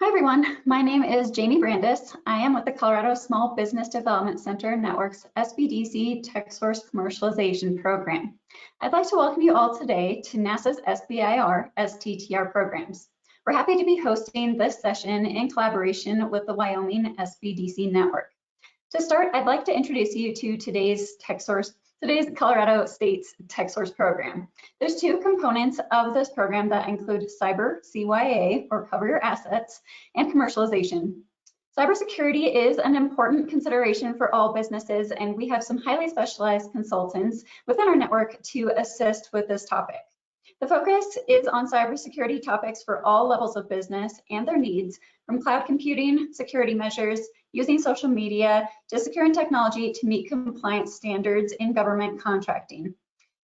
Hi everyone, my name is Jamie Brandis. I am with the Colorado Small Business Development Center Network's SBDC TechSource Commercialization Program. I'd like to welcome you all today to NASA's SBIR STTR programs. We're happy to be hosting this session in collaboration with the Wyoming SBDC Network. To start, I'd like to introduce you to today's Colorado State's TechSource program. There's two components of this program that include cyber, CYA, or cover your assets, and commercialization. Cybersecurity is an important consideration for all businesses, and we have some highly specialized consultants within our network to assist with this topic. The focus is on cybersecurity topics for all levels of business and their needs, from cloud computing, security measures, using social media, to securing technology to meet compliance standards in government contracting.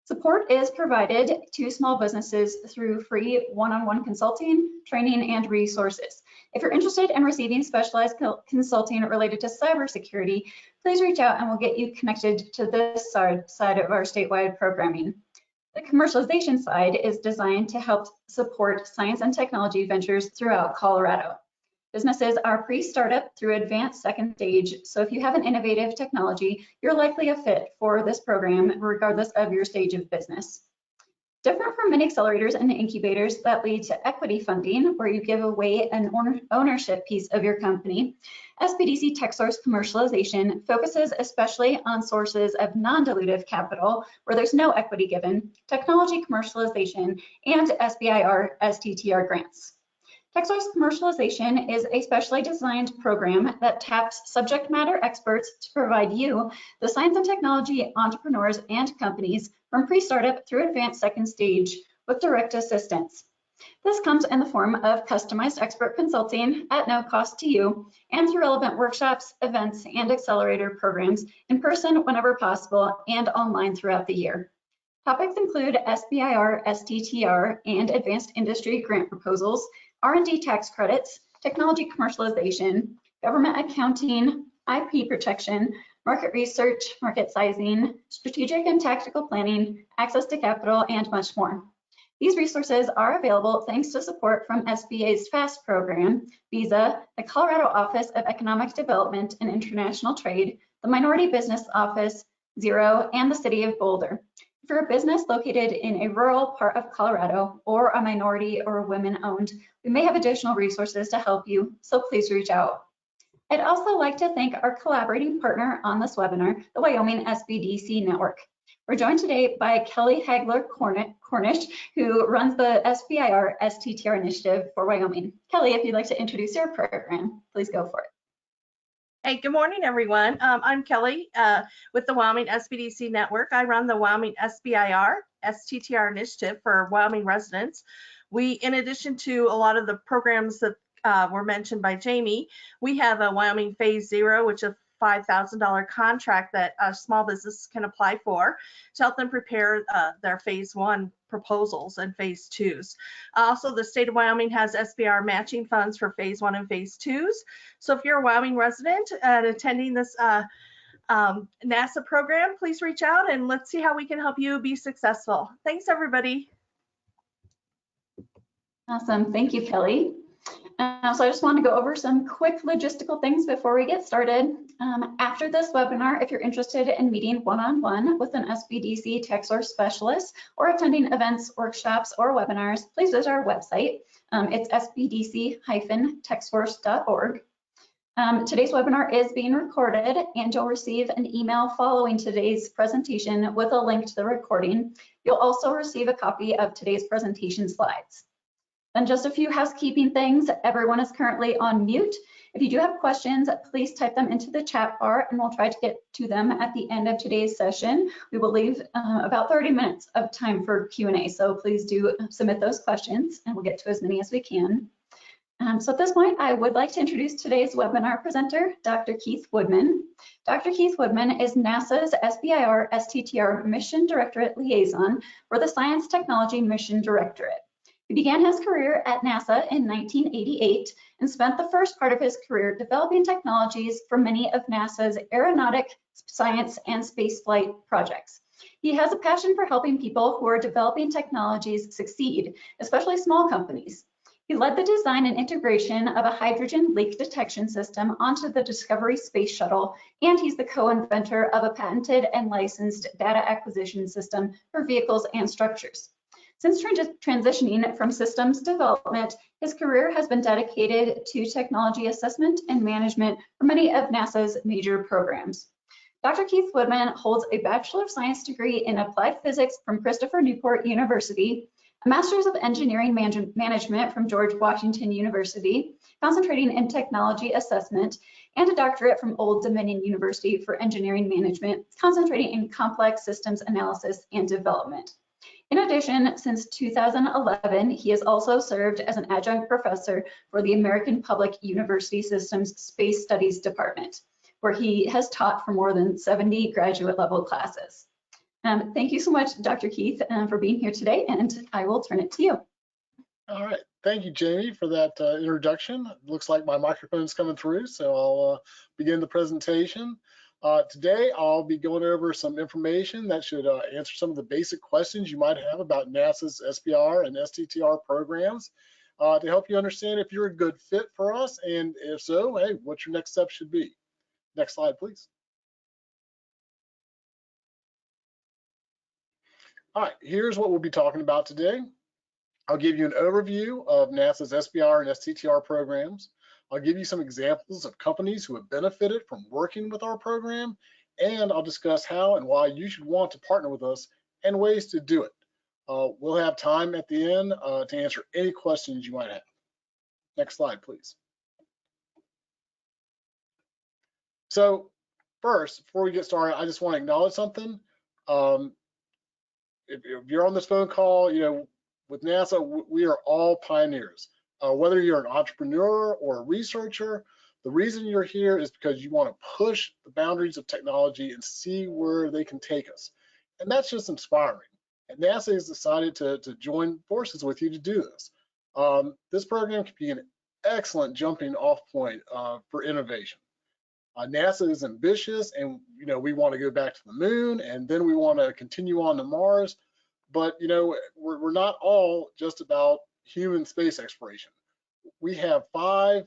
Support is provided to small businesses through free one-on-one consulting, training, and resources. If you're interested in receiving specialized consulting related to cybersecurity, please reach out and we'll get you connected to this side of our statewide programming. The commercialization side is designed to help support science and technology ventures throughout Colorado. Businesses are pre-startup through advanced second stage, so if you have an innovative technology, you're likely a fit for this program regardless of your stage of business. Different from many accelerators and incubators that lead to equity funding, where you give away an ownership piece of your company, SBDC TechSource Commercialization focuses especially on sources of non-dilutive capital, where there's no equity given, technology commercialization, and SBIR STTR grants. TechSource Commercialization is a specially designed program that taps subject matter experts to provide you, the science and technology entrepreneurs and companies, from pre-startup through advanced second stage with direct assistance. This comes in the form of customized expert consulting at no cost to you, and through relevant workshops, events, and accelerator programs in person whenever possible and online throughout the year. Topics include SBIR, STTR, and advanced industry grant proposals, R&D tax credits, technology commercialization, government accounting, IP protection, market research, market sizing, strategic and tactical planning, access to capital, and much more. These resources are available thanks to support from SBA's FAST program, Visa, the Colorado Office of Economic Development and International Trade, the Minority Business Office, Zero, and the City of Boulder. If you're a business located in a rural part of Colorado or a minority or women-owned, we may have additional resources to help you, so please reach out. I'd also like to thank our collaborating partner on this webinar, the Wyoming SBDC Network. We're joined today by Kelly Hagler-Cornish, who runs the SBIR STTR initiative for Wyoming. Kelly, if you'd like to introduce your program, please go for it. Hey, good morning, everyone. I'm Kelly with the Wyoming SBDC Network. I run the Wyoming SBIR STTR initiative for Wyoming residents. We, in addition to a lot of the programs that were mentioned by Jamie, we have a Wyoming Phase 0, which is a $5,000 contract that small businesses can apply for to help them prepare their Phase 1 proposals and Phase 2s. Also, the state of Wyoming has SBIR matching funds for Phase 1 and Phase 2s. So if you're a Wyoming resident and attending this NASA program, please reach out and let's see how we can help you be successful. Thanks, everybody. Awesome. Thank you, Kelly. So I just want to go over some quick logistical things before we get started. After this webinar, if you're interested in meeting one-on-one with an SBDC TechSource specialist or attending events, workshops, or webinars, please visit our website. It's sbdc-techsource.org. Today's webinar is being recorded, and you'll receive an email following today's presentation with a link to the recording. You'll also receive a copy of today's presentation slides. And just a few housekeeping things. Everyone is currently on mute. If you do have questions, please type them into the chat bar and we'll try to get to them at the end of today's session. We will leave about 30 minutes of time for Q&A, so please do submit those questions and we'll get to as many as we can. So at this point, I would like to introduce today's webinar presenter, Dr. Keith Woodman. Dr. Keith Woodman is NASA's SBIR STTR Mission Directorate Liaison for the Science Technology Mission Directorate. He began his career at NASA in 1988 and spent the first part of his career developing technologies for many of NASA's aeronautic, science, and spaceflight projects. He has a passion for helping people who are developing technologies succeed, especially small companies. He led the design and integration of a hydrogen leak detection system onto the Discovery Space Shuttle, and he's the co-inventor of a patented and licensed data acquisition system for vehicles and structures. Since transitioning from systems development, his career has been dedicated to technology assessment and management for many of NASA's major programs. Dr. Keith Woodman holds a Bachelor of Science degree in Applied Physics from Christopher Newport University, a Master's of Engineering Management from George Washington University, concentrating in technology assessment, and a doctorate from Old Dominion University for Engineering Management, concentrating in complex systems analysis and development. In addition, since 2011, he has also served as an adjunct professor for the American Public University System's Space Studies Department, where he has taught for more than 70 graduate level classes. Thank you so much, Dr. Keith, for being here today, and I will turn it to you. All right, thank you, Jamie, for that introduction. It looks like my microphone's coming through, so I'll begin the presentation. Today, I'll be going over some information that should answer some of the basic questions you might have about NASA's SBIR and STTR programs to help you understand if you're a good fit for us, and if so, hey, what your next step should be. Next slide, please. All right, here's what we'll be talking about today. I'll give you an overview of NASA's SBIR and STTR programs. I'll give you some examples of companies who have benefited from working with our program, and I'll discuss how and why you should want to partner with us and ways to do it. We'll have time at the end to answer any questions you might have. Next slide, please. So first, before we get started, I just want to acknowledge something. If you're on this phone call, with NASA, we are all pioneers. Whether you're an entrepreneur or a researcher, the reason you're here is because you want to push the boundaries of technology and see where they can take us. And that's just inspiring. And NASA has decided to join forces with you to do this. This program can be an excellent jumping off point for innovation. NASA is ambitious, and we want to go back to the moon, and then we want to continue on to Mars. But we're not all just about human space exploration. We have 5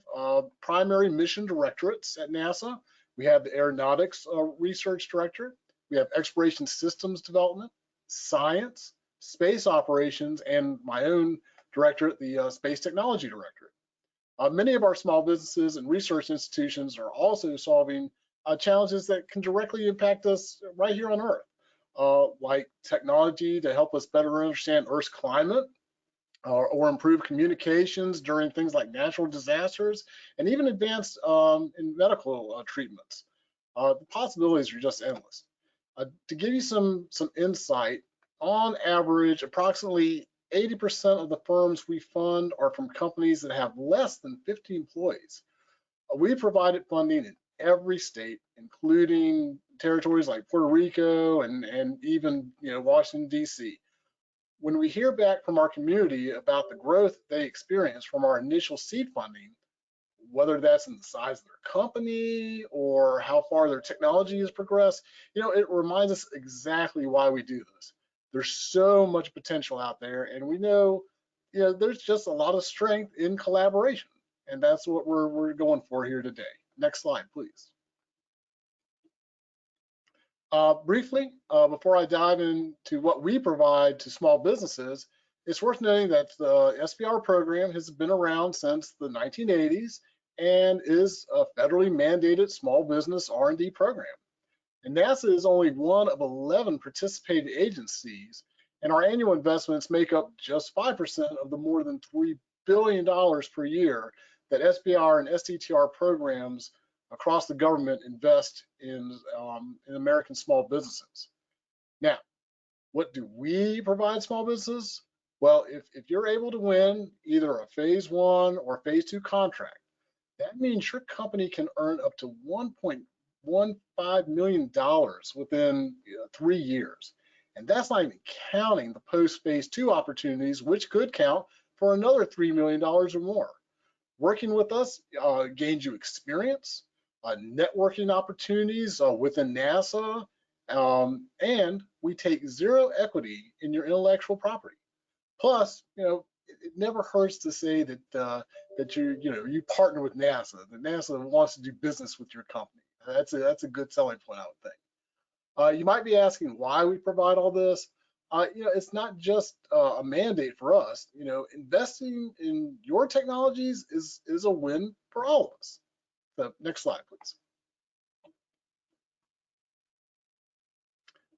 primary mission directorates at NASA. We have the Aeronautics Research Director. We have Exploration Systems Development, Science, Space Operations, and my own directorate, the Space Technology Directorate. Many of our small businesses and research institutions are also solving challenges that can directly impact us right here on Earth, like technology to help us better understand Earth's climate, or improve communications during things like natural disasters, and even advanced in medical treatments. The possibilities are just endless. To give you some insight, on average, approximately 80% of the firms we fund are from companies that have less than 50 employees. We provided funding in every state, including territories like Puerto Rico and even Washington, D.C. When we hear back from our community about the growth they experience from our initial seed funding, whether that's in the size of their company or how far their technology has progressed, it reminds us exactly why we do this. There's so much potential out there, and we know, there's just a lot of strength in collaboration, and that's what we're going for here today. Next slide, please. Briefly, before I dive into what we provide to small businesses, it's worth noting that the SBIR program has been around since the 1980s and is a federally mandated small business R&D program. And NASA is only one of 11 participating agencies, and our annual investments make up just 5% of the more than $3 billion per year that SBIR and STTR programs across the government invest in American small businesses. Now, what do we provide small businesses? Well, if you're able to win either a phase 1 or phase 2 contract, that means your company can earn up to $1.15 million within 3 years. And that's not even counting the post phase 2 opportunities, which could count for another $3 million or more. Working with us gains you experience, networking opportunities within NASA, and we take zero equity in your intellectual property. Plus, it never hurts to say that that you partner with NASA, that NASA wants to do business with your company. That's a good selling point, I would think. You might be asking why we provide all this. It's not just a mandate for us. Investing in your technologies is a win for all of us. So next slide, please.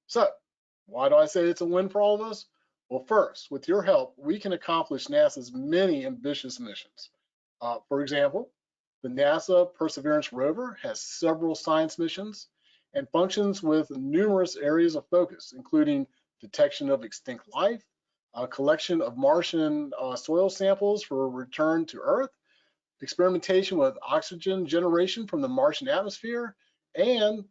So why do I say it's a win for all of us? Well, first, with your help, we can accomplish NASA's many ambitious missions. For example, the NASA Perseverance rover has several science missions and functions with numerous areas of focus, including detection of extinct life, collection of Martian soil samples for return to Earth, experimentation with oxygen generation from the Martian atmosphere, and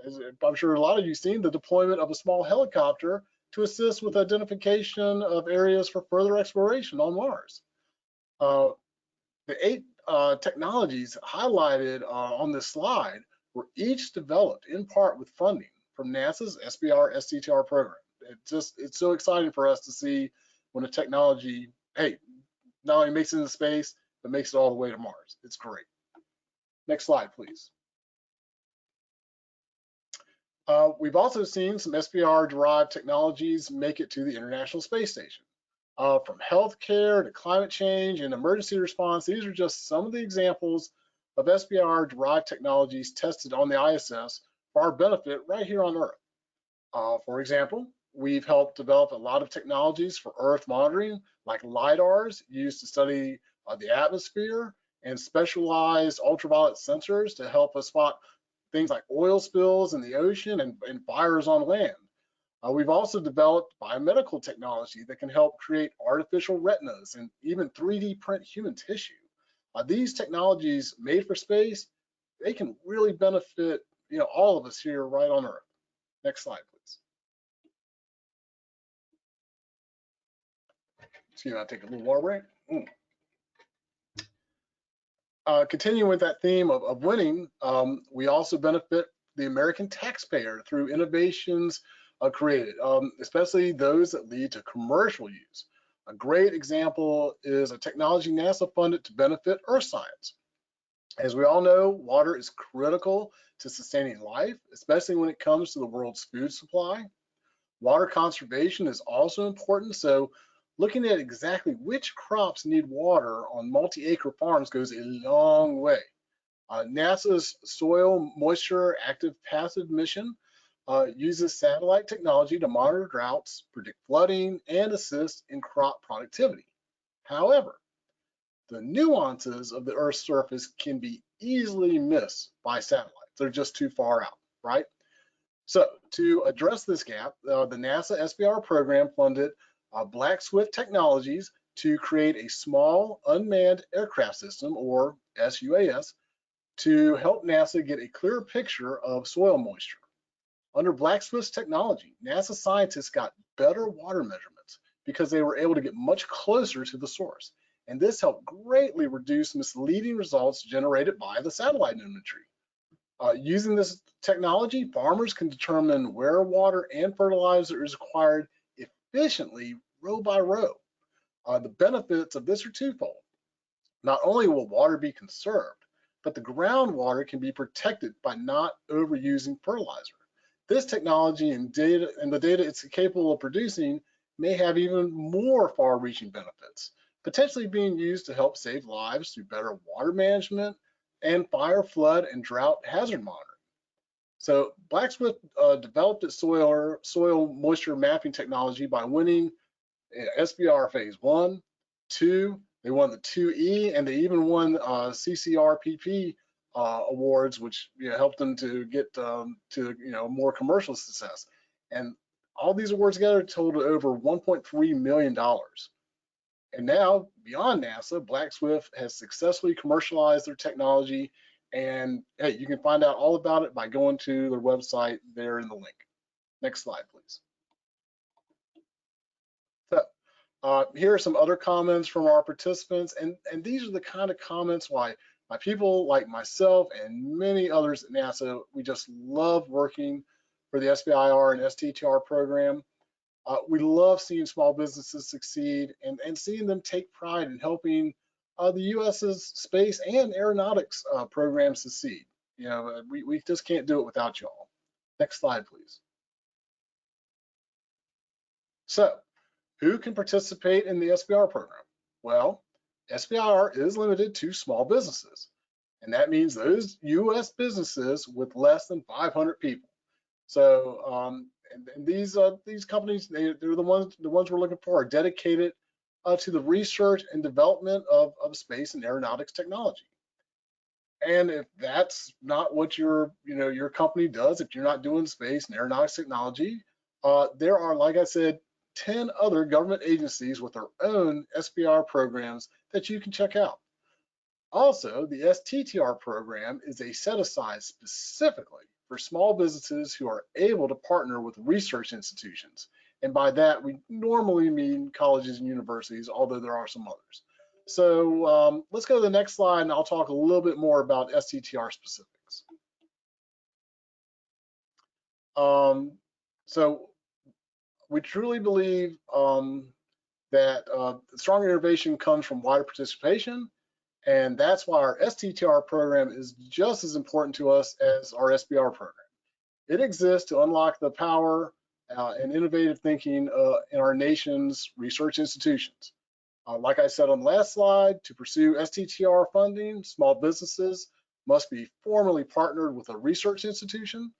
as I'm sure a lot of you have seen, the deployment of a small helicopter to assist with identification of areas for further exploration on Mars. The 8 technologies highlighted on this slide were each developed in part with funding from NASA's SBIR STTR program. It's so exciting for us to see when a technology, hey, not only makes it into space, but makes it all the way to Mars. It's great. Next slide, please. We've also seen some SBIR-derived technologies make it to the International Space Station. From healthcare to climate change and emergency response, these are just some of the examples of SBIR-derived technologies tested on the ISS for our benefit right here on Earth. For example, we've helped develop a lot of technologies for Earth monitoring, like LIDARs used to study the atmosphere, and specialized ultraviolet sensors to help us spot things like oil spills in the ocean and fires on land. We've also developed biomedical technology that can help create artificial retinas and even 3D print human tissue. These technologies made for space, they can really benefit all of us here right on Earth. Next slide, please. Excuse me, I'll take a little water break. Continuing with that theme of winning, we also benefit the American taxpayer through innovations created, especially those that lead to commercial use. A great example is a technology NASA funded to benefit Earth science. As we all know, water is critical to sustaining life, especially when it comes to the world's food supply. Water conservation is also important, so looking at exactly which crops need water on multi-acre farms goes a long way. NASA's Soil Moisture Active Passive mission uses satellite technology to monitor droughts, predict flooding, and assist in crop productivity. However, the nuances of the Earth's surface can be easily missed by satellites. They're just too far out, right? So to address this gap, the NASA SBIR program funded Black Swift Technologies to create a small unmanned aircraft system, or SUAS, to help NASA get a clearer picture of soil moisture. Under Black Swift's technology, NASA scientists got better water measurements because they were able to get much closer to the source. And this helped greatly reduce misleading results generated by the satellite imagery. Using this technology, farmers can determine where water and fertilizer is required efficiently, row by row. The benefits of this are twofold. Not only will water be conserved, but the groundwater can be protected by not overusing fertilizer. This technology and the data it's capable of producing may have even more far-reaching benefits, potentially being used to help save lives through better water management and fire, flood, and drought hazard monitoring. So Black Swift developed its soil moisture mapping technology by winning SBIR phase 1, 2, they won the 2E, and they even won CCRPP awards, which helped them to get to more commercial success. And all these awards together totaled over $1.3 million. And now, beyond NASA, Black Swift has successfully commercialized their technology. And hey, you can find out all about it by going to their website there in the link. Next slide, please. So here are some other comments from our participants, and these are the kind of comments why people like myself and many others at NASA, we just love working for the SBIR and STTR program. We love seeing small businesses succeed and seeing them take pride in helping the US's space and aeronautics programs succeed. You know, we just can't do it without y'all. Next slide, please. So, who can participate in the SBIR program? Well, SBIR is limited to small businesses, and that means those US businesses with less than 500 people. So, and these companies, they're the ones we're looking for are dedicated to the research and development of space and aeronautics technology. And if that's not what your company does, if you're not doing space and aeronautics technology, there are, like I said, 10 other government agencies with their own SBIR programs that you can check out. Also, the STTR program is a set aside specifically for small businesses who are able to partner with research institutions. And by that, we normally mean colleges and universities, although there are some others. So let's go to the next slide, and I'll talk a little bit more about STTR specifics. So we truly believe that strong innovation comes from wider participation, and that's why our STTR program is just as important to us as our SBIR program. It exists to unlock the power and innovative thinking in our nation's research institutions. Like I said on the last slide, to pursue STTR funding, small businesses must be formally partnered with a research institution.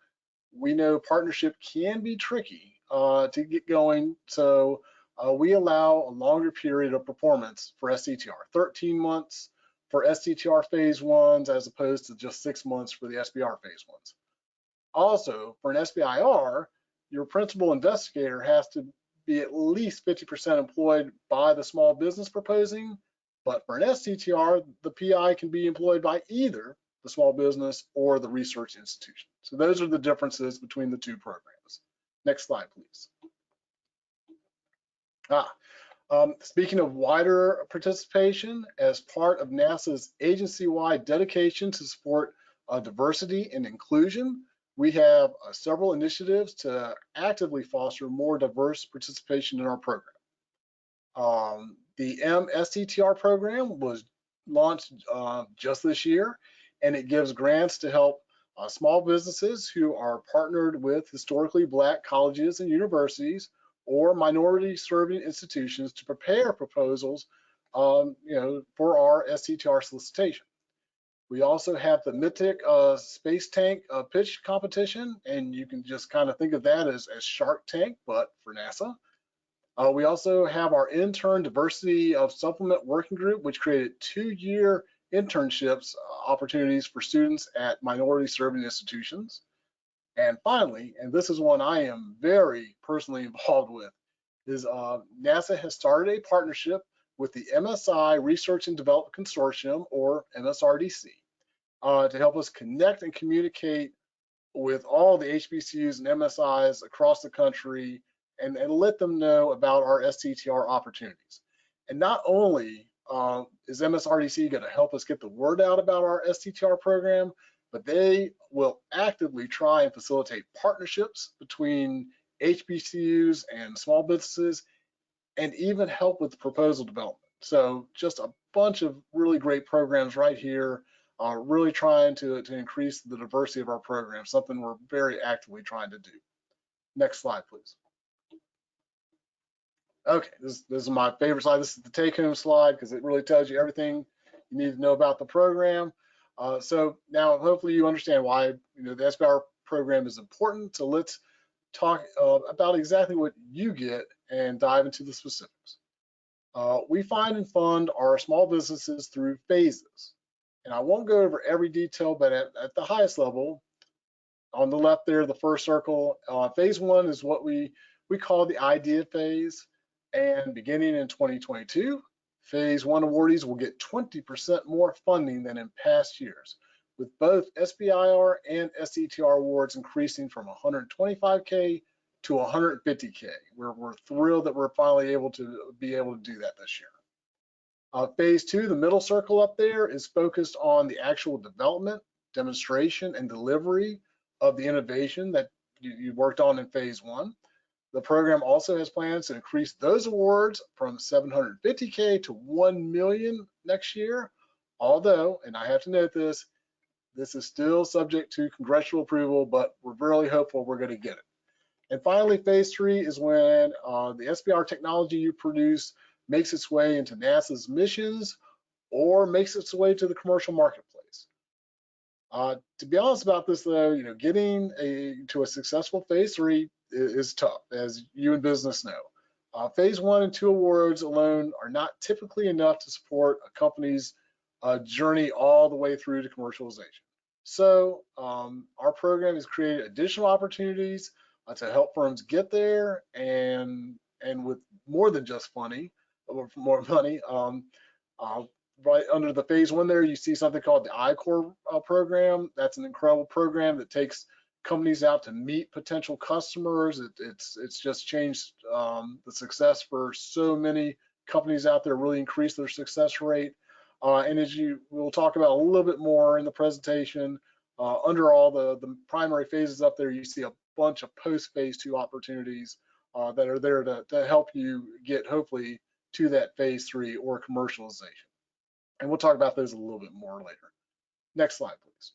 We know partnership can be tricky to get going, so we allow a longer period of performance for STTR, 13 months for STTR phase ones as opposed to just 6 months for the SBIR phase ones. Also, for an SBIR, your principal investigator has to be at least 50% employed by the small business proposing, but for an STTR, the PI can be employed by either the small business or the research institution. So those are the differences between the two programs. Next slide, please. Speaking of wider participation, as part of NASA's agency-wide dedication to support diversity and inclusion, we have several initiatives to actively foster more diverse participation in our program. The STTR program was launched just this year, and it gives grants to help small businesses who are partnered with historically Black colleges and universities or minority serving institutions to prepare proposals for our STTR solicitation. We also have the Mythic Space Tank pitch competition, and you can just kind of think of that as Shark Tank, but for NASA. We also have our intern diversity of supplement working group, which created 2-year internships opportunities for students at minority serving institutions. And finally, and this is one I am very personally involved with, is NASA has started a partnership with the MSI Research and Development Consortium, or MSRDC, to help us connect and communicate with all the HBCUs and MSIs across the country and let them know about our STTR opportunities. And not only is MSRDC going to help us get the word out about our STTR program, but they will actively try and facilitate partnerships between HBCUs and small businesses and even help with proposal development. So just a bunch of really great programs right here, really trying to increase the diversity of our program, something we're very actively trying to do. Next slide, please. Okay, this is my favorite slide. This is the take-home slide because it really tells you everything you need to know about the program. So now hopefully you understand why the SBIR program is important. So let's talk about exactly what you get and dive into the specifics. We find and fund our small businesses through phases. And I won't go over every detail, but at the highest level, on the left there, the first circle, phase 1 is what we call the idea phase. And beginning in 2022, phase 1 awardees will get 20% more funding than in past years, with both SBIR and STTR awards increasing from $125K to $150K. We're thrilled that we're finally able to do that this year. Phase 2, the middle circle up there, is focused on the actual development, demonstration, and delivery of the innovation that you worked on in phase 1. The program also has plans to increase those awards from $750K to $1 million next year. Although, and I have to note this is still subject to congressional approval, but we're really hopeful we're going to get it. And finally, phase 3 is when the SBIR technology you produce makes its way into NASA's missions or makes its way to the commercial marketplace. To be honest about this, though, getting to a successful phase 3 is tough, as you in business know. Phase 1 and 2 awards alone are not typically enough to support a company's journey all the way through to commercialization. So our program has created additional opportunities to help firms get there, and with more than just money, more money. Right under the phase 1 there, you see something called the I-Corps program. That's an incredible program that takes companies out to meet potential customers. It's just changed the success for so many companies out there, really increased their success rate. And as we'll talk about a little bit more in the presentation, under all the primary phases up there, you see a bunch of post-phase 2 opportunities that are there to help you get, hopefully, to that phase 3 or commercialization. And we'll talk about those a little bit more later. Next slide, please.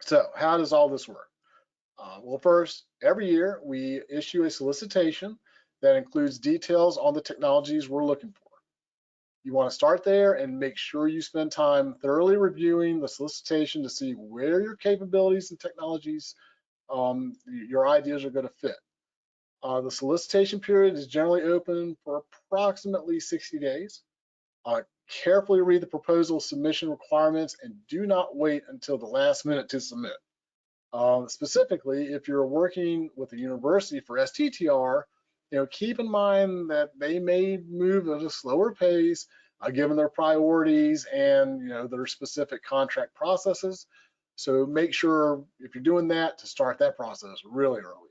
So how does all this work? Well, first, every year we issue a solicitation that includes details on the technologies we're looking for. You want to start there and make sure you spend time thoroughly reviewing the solicitation to see where your capabilities and technologies, your ideas are going to fit. The solicitation period is generally open for approximately 60 days. Carefully read the proposal submission requirements and do not wait until the last minute to submit. Specifically, if you're working with a university for STTR, keep in mind that they may move at a slower pace given their priorities and their specific contract processes. So make sure, if you're doing that, to start that process really early.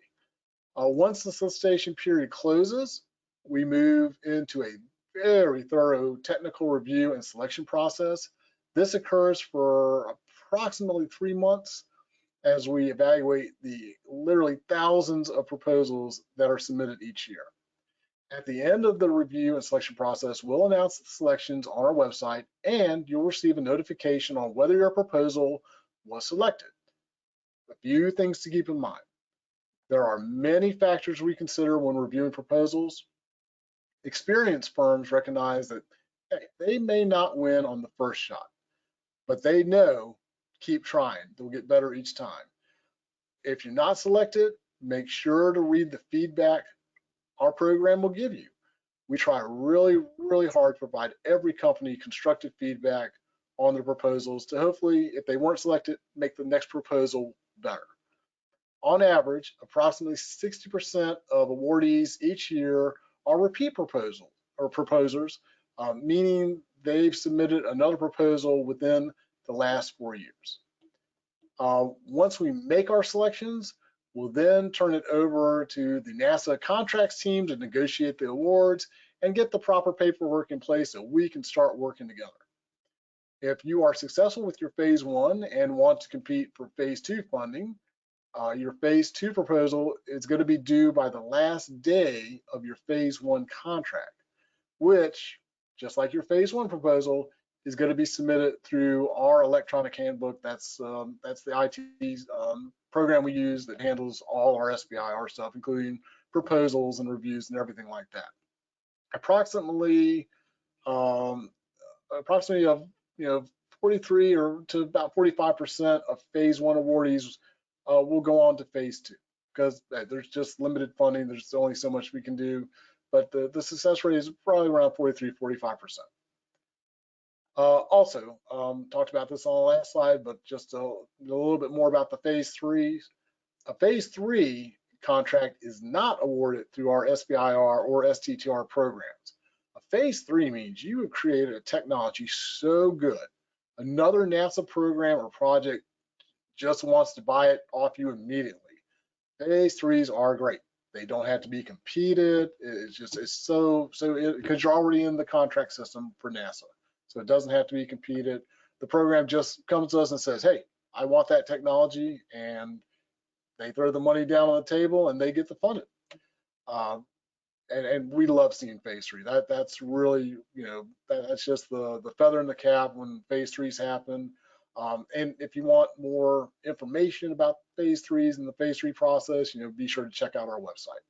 Once the solicitation period closes, we move into a very thorough technical review and selection process. This occurs for approximately 3 months as we evaluate the literally thousands of proposals that are submitted each year. At the end of the review and selection process, we'll announce the selections on our website, and you'll receive a notification on whether your proposal was selected. A few things to keep in mind. There are many factors we consider when reviewing proposals. Experienced firms recognize that they may not win on the first shot, but they know, keep trying, they'll get better each time. If you're not selected, make sure to read the feedback our program will give you. We try really, really hard to provide every company constructive feedback on their proposals to hopefully, if they weren't selected, make the next proposal better. On average, approximately 60% of awardees each year are repeat proposers, meaning they've submitted another proposal within the last 4 years. Once we make our selections, we'll then turn it over to the NASA contracts team to negotiate the awards and get the proper paperwork in place so we can start working together. If you are successful with your phase 1 and want to compete for phase 2 funding, your phase 2 proposal is going to be due by the last day of your phase 1 contract, which, just like your phase 1 proposal, is going to be submitted through our electronic handbook. That's the IT program we use that handles all our SBIR stuff, including proposals and reviews and everything like that. Approximately 43 or to about 45% of phase 1 awardees will go on to phase 2 because there's just limited funding. There's only so much we can do, but the success rate is probably around 43-45%. Also, talked about this on the last slide, but just a little bit more about the phase 3. A phase 3 contract is not awarded through our SBIR or STTR programs. A phase 3 means you have created a technology so good, another NASA program or project just wants to buy it off you immediately. Phase 3s are great. They don't have to be competed. It's so because you're already in the contract system for NASA. So it doesn't have to be competed. The program just comes to us and says, hey, I want that technology, and they throw the money down on the table and they get to fund it. And we love seeing phase 3. That's really, that's just the feather in the cap when phase 3s happen. And if you want more information about phase 3s and the phase 3 process, be sure to check out our website.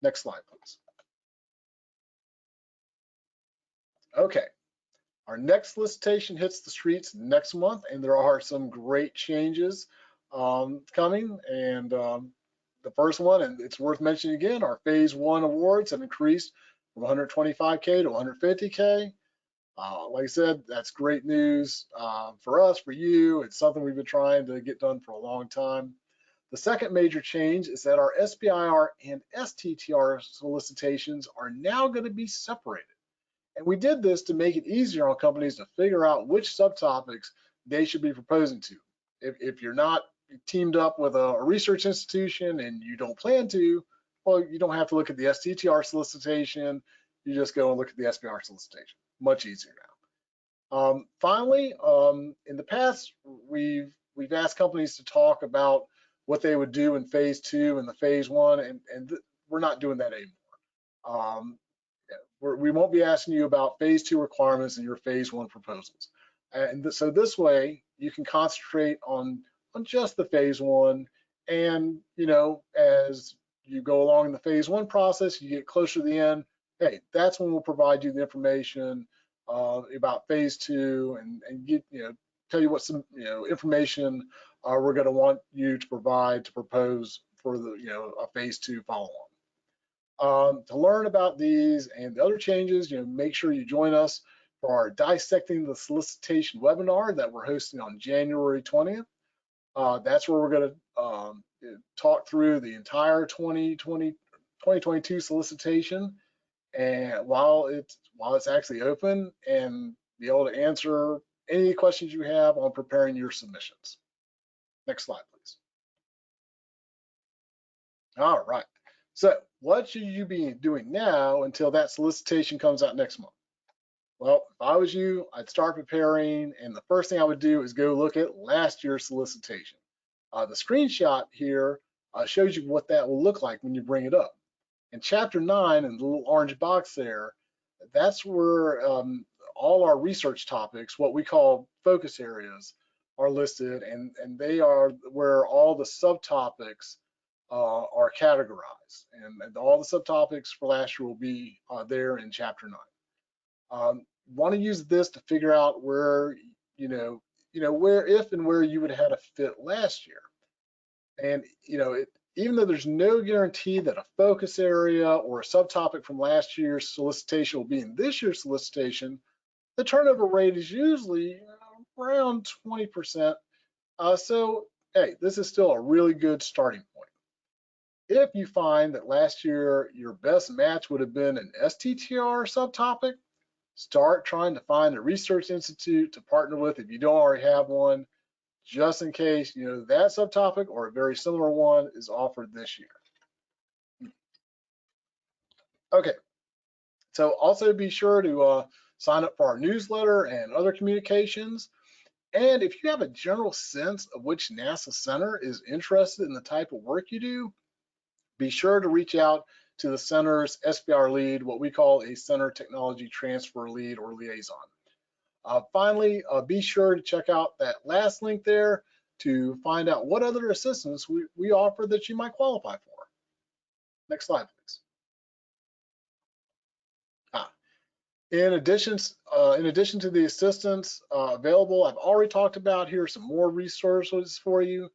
Next slide, please. Okay, our next solicitation hits the streets next month, and there are some great changes coming. And the first one, and it's worth mentioning again, our phase 1 awards have increased from 125K to 150K. Like I said, that's great news for us, for you. It's something we've been trying to get done for a long time. The second major change is that our SBIR and STTR solicitations are now going to be separated. And we did this to make it easier on companies to figure out which subtopics they should be proposing to. If you're not teamed up with a research institution and you don't plan to, well, you don't have to look at the STTR solicitation. You just go and look at the SBIR solicitation. Much easier now. Finally, in the past, we've asked companies to talk about what they would do in phase 2 and the phase 1, and we're not doing that anymore. We won't be asking you about phase 2 requirements in your phase 1 proposals. And so this way, you can concentrate on just the phase 1, and as you go along in the phase 1 process, you get closer to the end, hey, that's when we'll provide you the information about phase 2 and get, tell you what some information we're going to want you to provide to propose for the a phase 2 follow-on. To learn about these and the other changes, make sure you join us for our Dissecting the Solicitation webinar that we're hosting on January 20th. That's where we're going to talk through the entire 2022 solicitation, and while it's actually open, and be able to answer any questions you have on preparing your submissions. Next slide, please. All right. So what should you be doing now until that solicitation comes out next month? Well, if I was you, I'd start preparing, and the first thing I would do is go look at last year's solicitation. The screenshot here shows you what that will look like when you bring it up. In Chapter 9, in the little orange box there, that's where all our research topics, what we call focus areas, are listed, and they are where all the subtopics are categorized, and all the subtopics for last year will be there in Chapter 9. Want to use this to figure out where where you would have had a fit last year, and even though there's no guarantee that a focus area or a subtopic from last year's solicitation will be in this year's solicitation, the turnover rate is usually around 20%. So hey, this is still a really good starting point. If you find that last year your best match would have been an STTR subtopic, start trying to find a research institute to partner with if you don't already have one, just in case that subtopic or a very similar one is offered this year. Okay, so also be sure to sign up for our newsletter and other communications. And if you have a general sense of which NASA center is interested in the type of work you do, be sure to reach out to the center's SBIR lead, what we call a center technology transfer lead or liaison. Finally, be sure to check out that last link there to find out what other assistance we offer that you might qualify for. Next slide, please. In addition to the assistance available, I've already talked about, here are some more resources for you.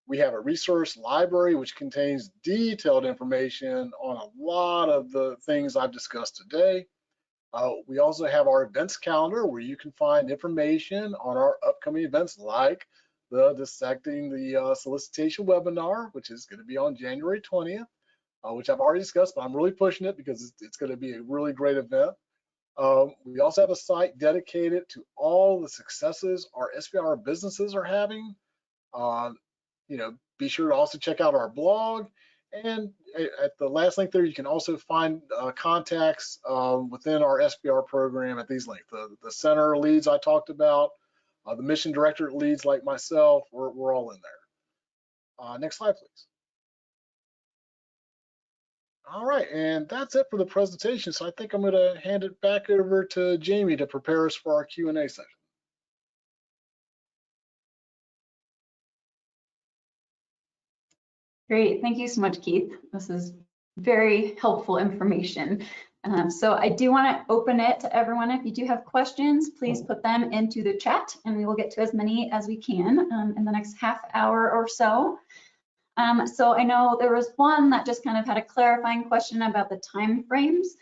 We have a resource library which contains detailed information on a lot of the things I've discussed today. We also have our events calendar where you can find information on our upcoming events, like the Dissecting the Solicitation webinar, which is going to be on January 20th, which I've already discussed, but I'm really pushing it because it's going to be a really great event. We also have a site dedicated to all the successes our SBIR businesses are having. Be sure to also check out our blog, and at the last link there, you can also find contacts within our SBIR program at these links. The center leads I talked about, the mission director leads like myself, we're all in there. Next slide, please. All right, and that's it for the presentation. So I think I'm going to hand it back over to Jamie to prepare us for our Q&A session. Great, thank you so much, Keith. This is very helpful information. So I do want to open it to everyone. If you do have questions, please put them into the chat and we will get to as many as we can in the next half hour or so. So I know there was one that just kind of had a clarifying question about the time frames.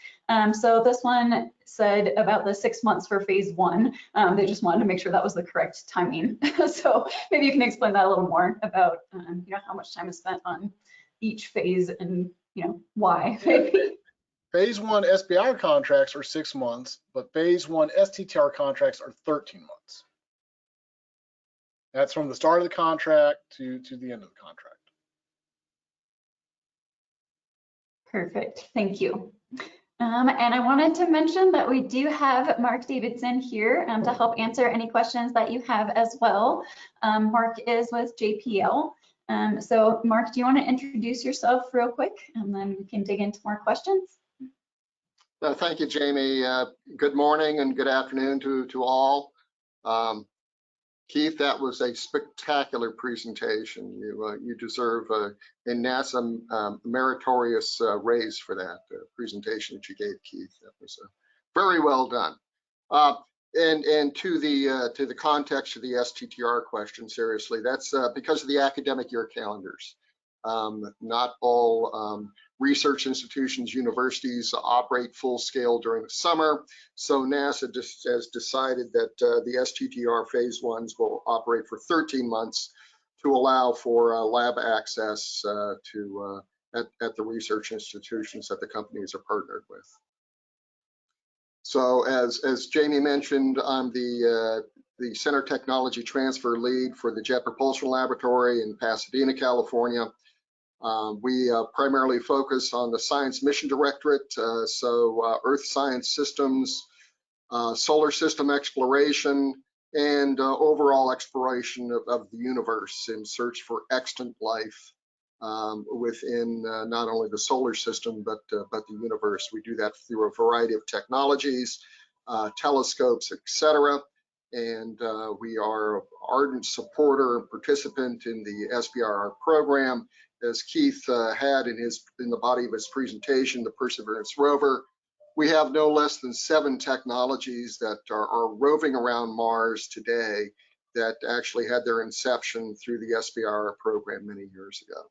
So this one said about the 6 months for phase 1. They just wanted to make sure that was the correct timing. So maybe you can explain that a little more about how much time is spent on each phase and why. Maybe. Phase 1 SBIR contracts are 6 months, but phase 1 STTR contracts are 13 months. That's from the start of the contract to the end of the contract. Perfect, thank you. And I wanted to mention that we do have Mark Davidson here to help answer any questions that you have as well. Mark is with JPL. So Mark, do you want to introduce yourself real quick and then we can dig into more questions? Thank you, Jamie. Good morning and good afternoon to all. Keith, that was a spectacular presentation. You deserve a NASA meritorious raise for that presentation that you gave, Keith. That was very well done. And to the context of the STTR question, seriously, that's because of the academic year calendars. Not all research institutions, universities operate full scale during the summer. So NASA has decided that the STTR phase 1s will operate for 13 months to allow for lab access at the research institutions that the companies are partnered with. So as Jamie mentioned, I'm the Center Technology Transfer Lead for the Jet Propulsion Laboratory in Pasadena, California. We primarily focus on the Science Mission Directorate, so Earth Science Systems, solar system exploration, and overall exploration of the universe in search for extant life within not only the solar system, but the universe. We do that through a variety of technologies, telescopes, etc. And we are an ardent supporter and participant in the SBIR program. As Keith had in the body of his presentation, the Perseverance rover, we have no less than 7 technologies that are roving around Mars today that actually had their inception through the SBIR program many years ago.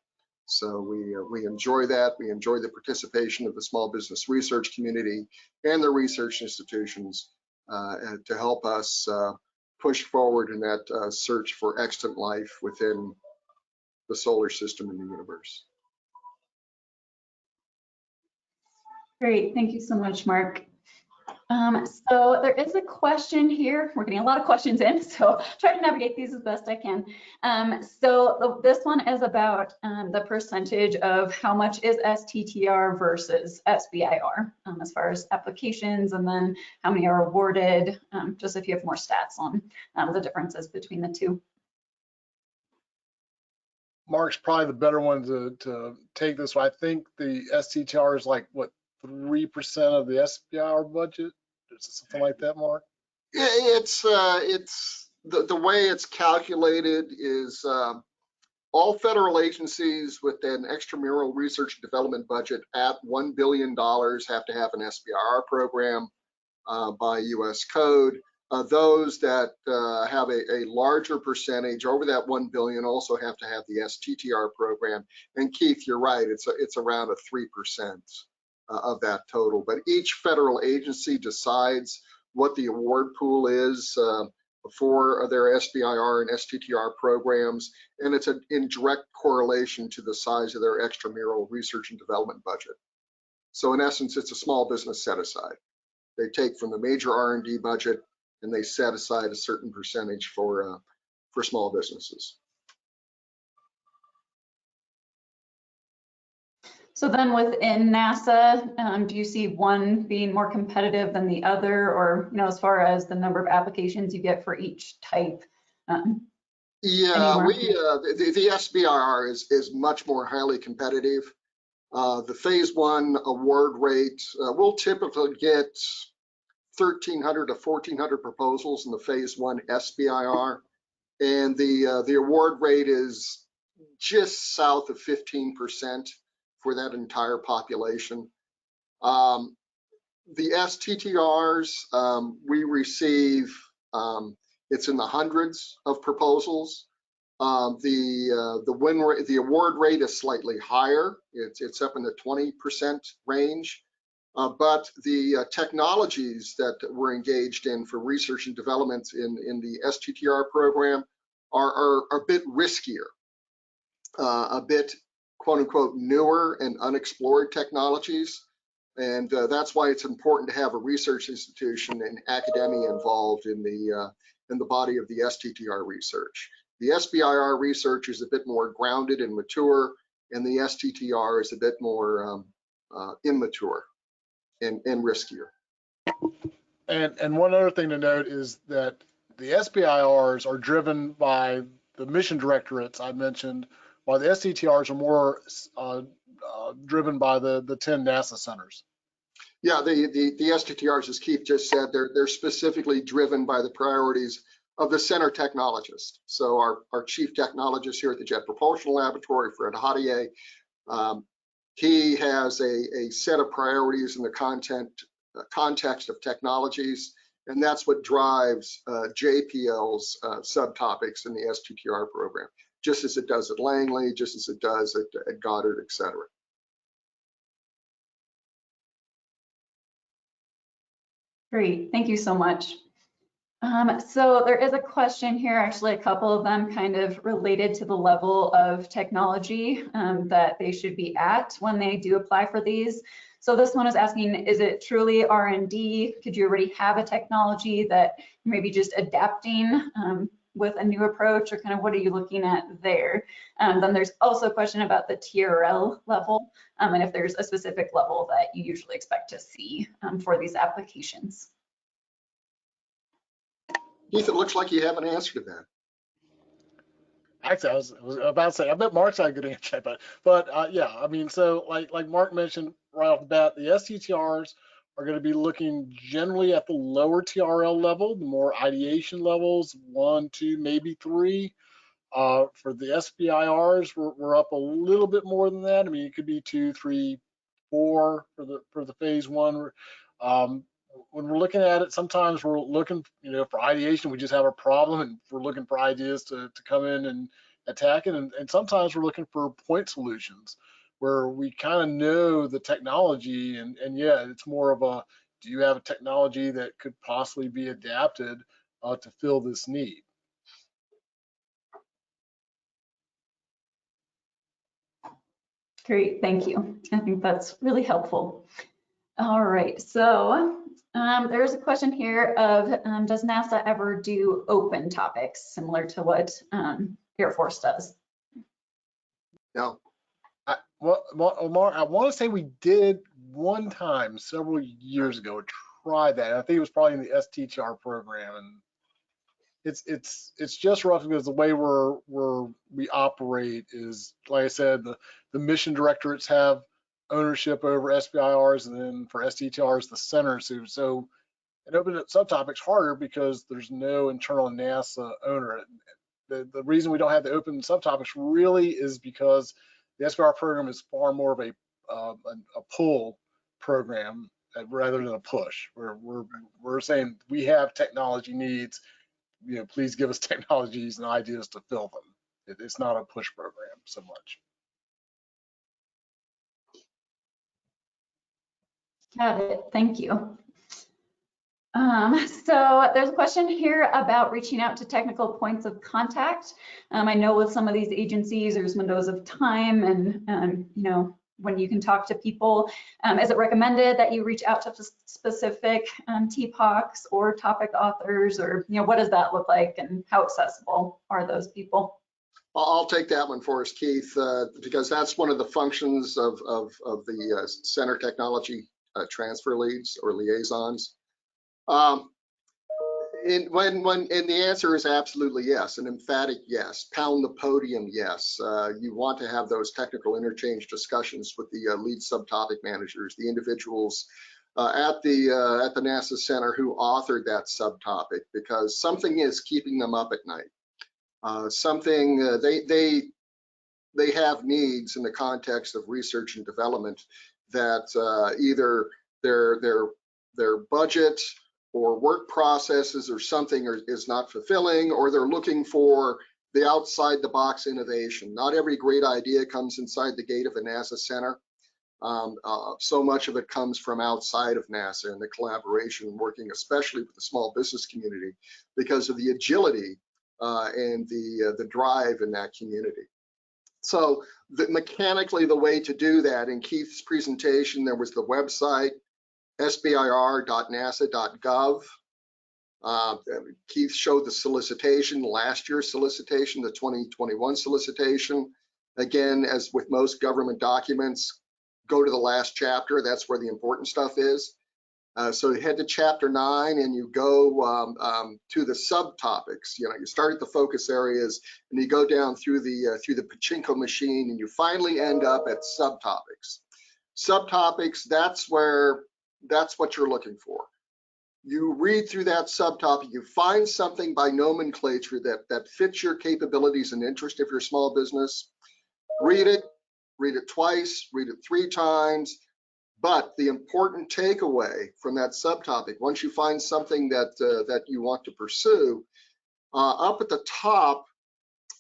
So we enjoy that. We enjoy the participation of the small business research community and the research institutions to help us push forward in that search for extant life within the solar system and the universe. Great, thank you so much, Mark. So there is a question here. We're getting a lot of questions in, so try to navigate these as best I can. So this one is about the percentage of how much is STTR versus SBIR as far as applications, and then how many are awarded, just if you have more stats on the differences between the two. Mark's probably the better one to take this one. I think the STTR is like, what, 3% of the SBIR budget? Is it something like that, Mark? Yeah, it's the way it's calculated is all federal agencies with an extramural research and development budget at $1 billion have to have an SBIR program by US code. Those that have a larger percentage over that 1 billion also have to have the STTR program. And Keith, you're right, it's around a 3% of that total. But each federal agency decides what the award pool is for their SBIR and STTR programs, and it's in direct correlation to the size of their extramural research and development budget. So in essence, it's a small business set aside. They take from the major R&D budget and they set aside a certain percentage for small businesses. So then within NASA, do you see one being more competitive than the other, or as far as the number of applications you get for each type? Yeah, anymore? the SBIR is much more highly competitive. The phase 1 award rate, we'll typically get 1,300 to 1,400 proposals in the phase 1 SBIR, and the award rate is just south of 15% for that entire population. The STTRs, we receive, it's in the hundreds of proposals. The award rate is slightly higher. It's up in the 20% range. But the technologies that we're engaged in for research and development in the STTR program are a bit riskier, a bit quote unquote newer and unexplored technologies. And that's why it's important to have a research institution and academia involved in the body of the STTR research. The SBIR research is a bit more grounded and mature, and the STTR is a bit more immature and riskier. And one other thing to note is that the SBIRs are driven by the mission directorates I mentioned, while the STTRs are more driven by the 10 NASA centers. Yeah, the STTRs, as Keith just said, they're specifically driven by the priorities of the center technologist. So our chief technologist here at the Jet Propulsion Laboratory, Fred Hadier, he has a set of priorities in the context of technologies, and that's what drives JPL's subtopics in the STTR program, just as it does at Langley, just as it does at Goddard, et cetera. Great, thank you so much. So there is a question here, actually a couple of them kind of related to the level of technology that they should be at when they do apply for these. So this one is asking, is it truly R&D? Could you already have a technology that maybe just adapting with a new approach, or kind of what are you looking at there? Then there's also a question about the TRL level, and if there's a specific level that you usually expect to see for these applications. Keith, it looks like you have an answer to that. Actually, I was about to say, I bet Mark's had a good answer, but yeah, I mean, so like Mark mentioned right off the bat, the STTRs are going to be looking generally at the lower TRL level, the more ideation levels, 1, 2, maybe 3. For the SBIRs, we're up a little bit more than that. I mean, it could be 2, 3, 4 for the phase 1. When we're looking at it, sometimes we're looking, for ideation, we just have a problem and we're looking for ideas to come in and attack it. And sometimes we're looking for point solutions where we kind of know the technology and yeah, it's more of a, do you have a technology that could possibly be adapted to fill this need? Great, thank you. I think that's really helpful. All right, so there's a question here of, does NASA ever do open topics similar to what Air Force does? No. Well, Mark, I want to say we did one time several years ago try that. I think it was probably in the STTR program, and it's just rough because the way we operate is, like I said, the mission directorates have ownership over SBIRs, and then for STTRs, the centers do. So it opened up subtopics harder because there's no internal NASA owner. The reason we don't have the open subtopics really is because the SBIR program is far more of a pull program rather than a push. We're saying we have technology needs. Please give us technologies and ideas to fill them. It's not a push program so much. Got it, thank you. So there's a question here about reaching out to technical points of contact. I know with some of these agencies, there's windows of time and, when you can talk to people. Is it recommended that you reach out to specific TPOCs or topic authors, or what does that look like and how accessible are those people? I'll take that one for us, Keith, because that's one of the functions of the center technology transfer leads or liaisons. And the answer is absolutely yes, an emphatic yes. Pound the podium, yes. You want to have those technical interchange discussions with the lead subtopic managers, the individuals at the NASA Center who authored that subtopic, because something is keeping them up at night. They have needs in the context of research and development that either their budget or work processes or something is not fulfilling, or they're looking for the outside the box innovation. Not every great idea comes inside the gate of a NASA center. So much of it comes from outside of NASA and the collaboration, working especially with the small business community because of the agility and the drive in that community. So mechanically, the way to do that, in Keith's presentation, there was the website, SBIR.nasa.gov. Keith showed the solicitation, last year's solicitation, the 2021 solicitation. Again, as with most government documents, go to the last chapter. That's where the important stuff is. So you head to chapter 9 and you go to the subtopics. You know, you start at the focus areas and you go down through the pachinko machine and you finally end up at subtopics. Subtopics, that's what you're looking for. You read through that subtopic, you find something by nomenclature that fits your capabilities and interest if you're a small business. Read it twice, read it 3 times. But the important takeaway from that subtopic, once you find something that you want to pursue, up at the top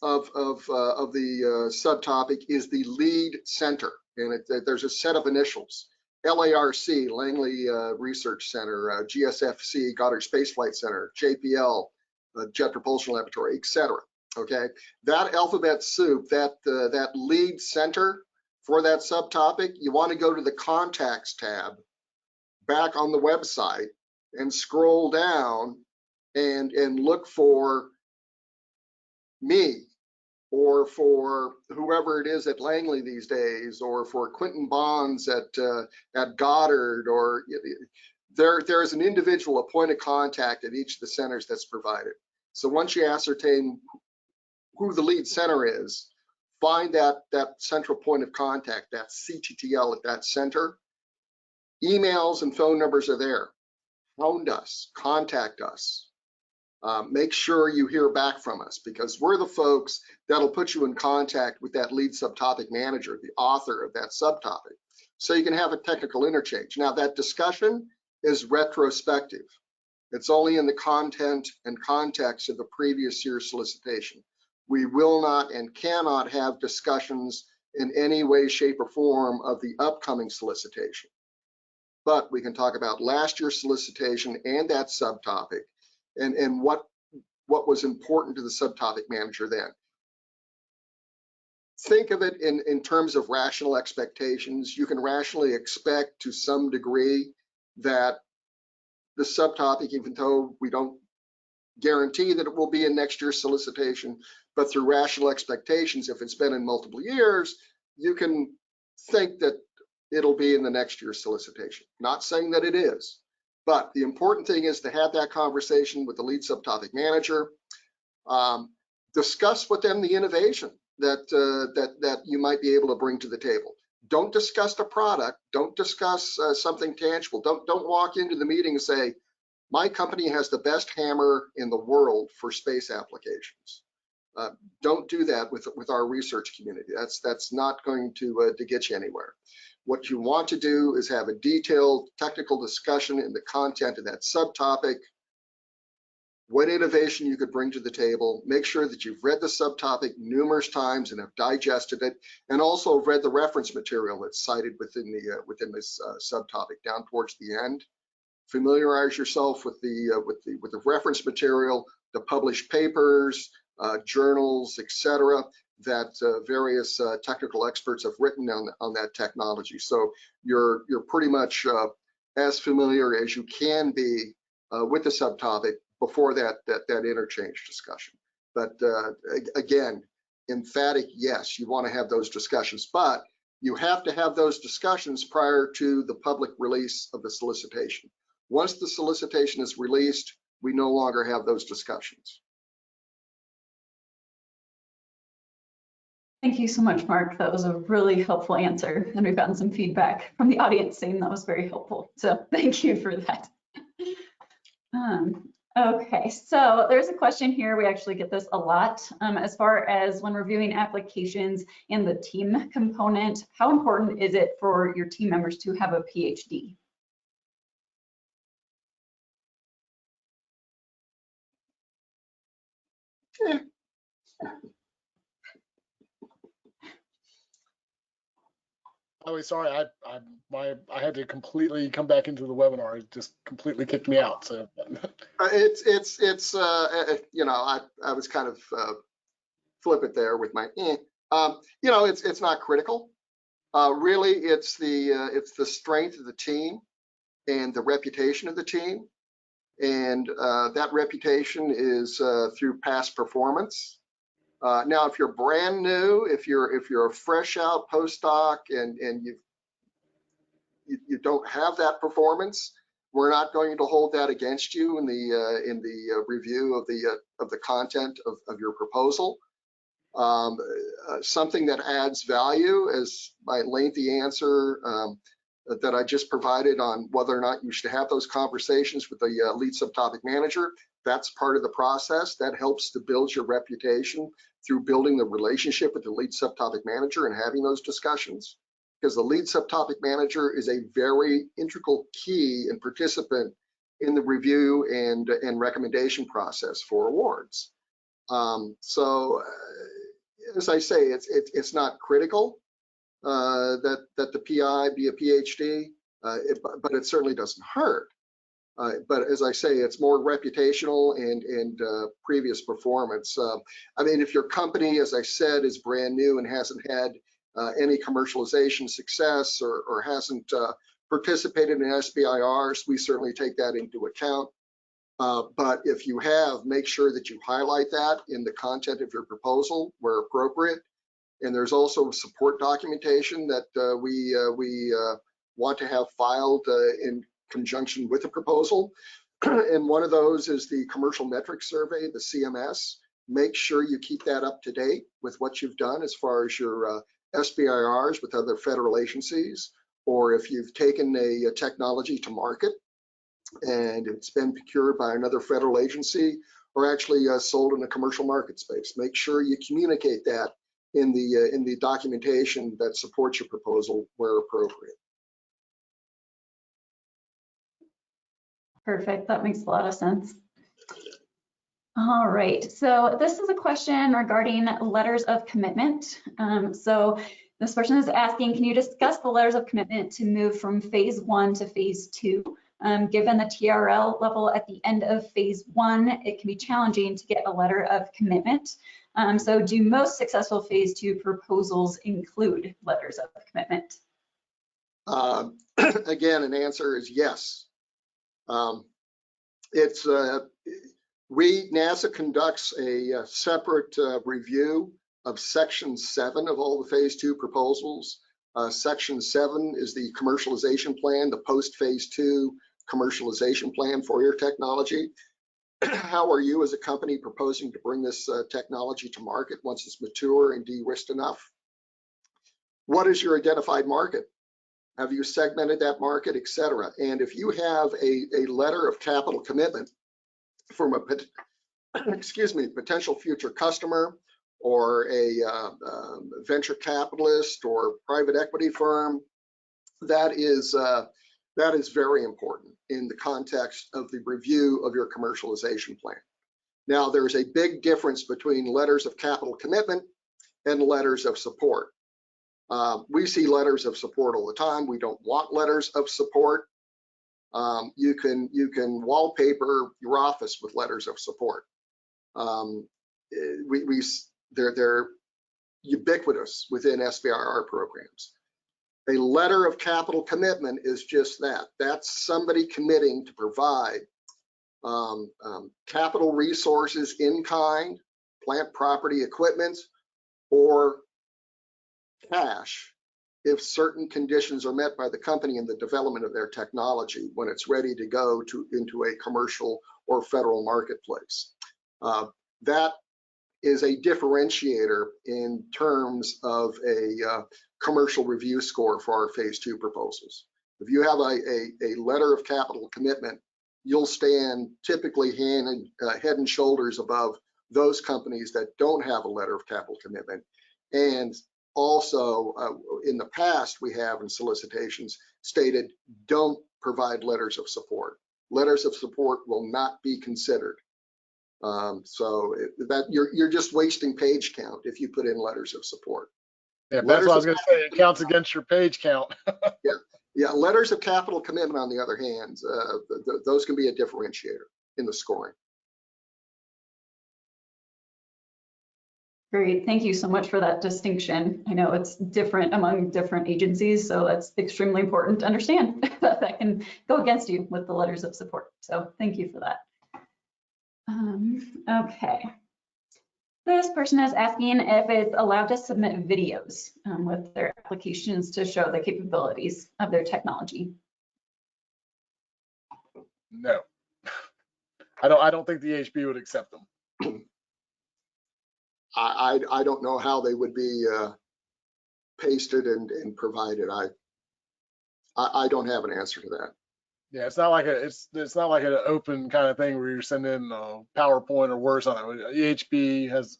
of the subtopic is the lead center, and there's a set of initials: LARC, Langley Research Center, GSFC, Goddard Space Flight Center, JPL, Jet Propulsion Laboratory, etc. Okay, that alphabet soup, that lead center for that subtopic, you want to go to the contacts tab back on the website and scroll down and look for me, or for whoever it is at Langley these days, or for Quentin Bonds at Goddard, or there is an individual, a point of contact at each of the centers that's provided. So once you ascertain who the lead center is, find that central point of contact, that CTTL at that center. Emails and phone numbers are there. Phone us, contact us. Make sure you hear back from us, because we're the folks that'll put you in contact with that lead subtopic manager, the author of that subtopic, so you can have a technical interchange. Now, that discussion is retrospective. It's only in the content and context of the previous year's solicitation. We will not and cannot have discussions in any way, shape, or form of the upcoming solicitation. But we can talk about last year's solicitation and that subtopic, and what was important to the subtopic manager then. Think of it in terms of rational expectations. You can rationally expect to some degree that the subtopic, even though we don't guarantee that it will be in next year's solicitation, but through rational expectations, if it's been in multiple years, you can think that it'll be in the next year's solicitation. Not saying that it is, but the important thing is to have that conversation with the lead subtopic manager. Discuss with them the innovation that you might be able to bring to the table. Don't discuss the product. Don't discuss something tangible. Don't walk into the meeting and say, my company has the best hammer in the world for space applications. Don't do that with our research community. That's not going to get you anywhere. What you want to do is have a detailed technical discussion in the content of that subtopic, what innovation you could bring to the table. Make sure that you've read the subtopic numerous times and have digested it, and also read the reference material that's cited within this subtopic down towards the end. Familiarize yourself with the reference material, the published papers, journals, etc., that various technical experts have written on that technology. So you're pretty much as familiar as you can be with the subtopic before that interchange discussion. But again, emphatic yes, you want to have those discussions, but you have to have those discussions prior to the public release of the solicitation. Once the solicitation is released, we no longer have those discussions. Thank you so much, Mark. That was a really helpful answer, and we've gotten some feedback from the audience saying that was very helpful. So thank you for that. Okay, so there's a question here. We actually get this a lot as far as when reviewing applications and the team component. How important is it for your team members to have a PhD? Oh, sorry, I had to completely come back into the webinar. It just completely kicked me out. So It's you know, I was kind of flippant there with my you know, it's not critical. Really, it's the strength of the team and the reputation of the team, and that reputation is through past performance. Now, if you're brand new, if you're a fresh out postdoc and you don't have that performance, we're not going to hold that against you in the review of the content of your proposal. Something that adds value, as my lengthy answer that I just provided on whether or not you should have those conversations with the lead subtopic manager. That's part of the process. That helps to build your reputation through building the relationship with the lead subtopic manager and having those discussions, because the lead subtopic manager is a very integral key and participant in the review and recommendation process for awards. So as I say, it's not critical that the PI be a PhD, but it certainly doesn't hurt. But as I say, it's more reputational and previous performance. I mean, if your company, as I said, is brand new and hasn't had any commercialization success or hasn't participated in SBIRs, we certainly take that into account. But if you have, make sure that you highlight that in the content of your proposal where appropriate. And there's also support documentation that we want to have filed in conjunction with the proposal. And one of those is the Commercial Metrics Survey, the CMS. Make sure you keep that up to date with what you've done as far as your SBIRs with other federal agencies, or if you've taken a technology to market and it's been procured by another federal agency or actually sold in the commercial market space. Make sure you communicate that in the documentation that supports your proposal where appropriate. Perfect, that makes a lot of sense. All right, so this is a question regarding letters of commitment. So this person is asking, can you discuss the letters of commitment to move from phase 1 to phase 2? Given the TRL level at the end of phase 1, it can be challenging to get a letter of commitment. So do most successful phase 2 proposals include letters of commitment? Again, an answer is yes. NASA conducts a separate review of Section 7 of all the phase 2 proposals. Section 7 is the commercialization plan, the post-phase 2 commercialization plan for your technology. How are you as a company proposing to bring this technology to market once it's mature and de-risked enough? What is your identified market? Have you segmented that market, et cetera? And if you have a letter of capital commitment from a potential future customer or a venture capitalist or private equity firm, that is very important in the context of the review of your commercialization plan. Now, there's a big difference between letters of capital commitment and letters of support. We see letters of support all the time. We don't want letters of support. You can wallpaper your office with letters of support. They're ubiquitous within SBIR programs. A letter of capital commitment is just that. That's somebody committing to provide capital resources in kind, plant, property, equipment, or cash if certain conditions are met by the company in the development of their technology when it's ready to go into a commercial or federal marketplace. That is a differentiator in terms of a commercial review score for our phase 2 proposals. If you have a letter of capital commitment, you'll stand typically head and shoulders above those companies that don't have a letter of capital commitment. And also, in the past, we have in solicitations stated, don't provide letters of support. Letters of support will not be considered. So that you're just wasting page count if you put in letters of support. Yeah, that's what I was going to say. It counts against your page count. Yeah. Letters of capital commitment, on the other hand, those can be a differentiator in the scoring. Great, thank you so much for that distinction. I know it's different among different agencies, so that's extremely important to understand that can go against you with the letters of support. So thank you for that. Okay. This person is asking if it's allowed to submit videos with their applications to show the capabilities of their technology. No, I don't think the HB would accept them. I don't know how they would be pasted and provided. I don't have an answer to that. Yeah, it's not like it's not like an open kind of thing where you're sending PowerPoint or Word or something. EHB has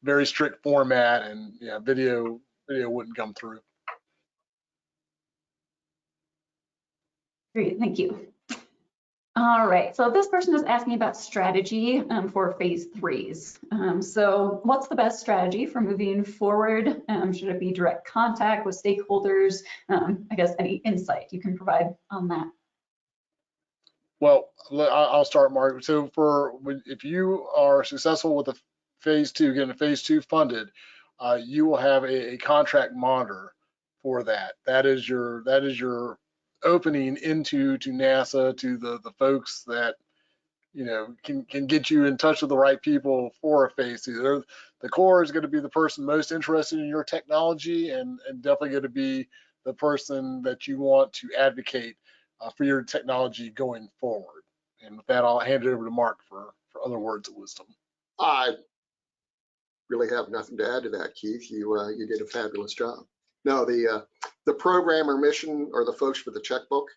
very strict format, and yeah, video wouldn't come through. Great, thank you. All right, so this person is asking about strategy for phase 3s. So what's the best strategy for moving forward? Should it be direct contact with stakeholders? I guess any insight you can provide on that. Well, I'll start, Mark. So if you are successful with the phase 2, getting a phase 2 funded, you will have a contract monitor for that. That is your opening into NASA, to the folks that can get you in touch with the right people for a phase 2. The core is going to be the person most interested in your technology, and definitely going to be the person that you want to advocate for your technology going forward. And with that, I'll hand it over to Mark for other words of wisdom. I really have nothing to add to that, Keith. You did a fabulous job. No, the program or mission are the folks with the checkbook.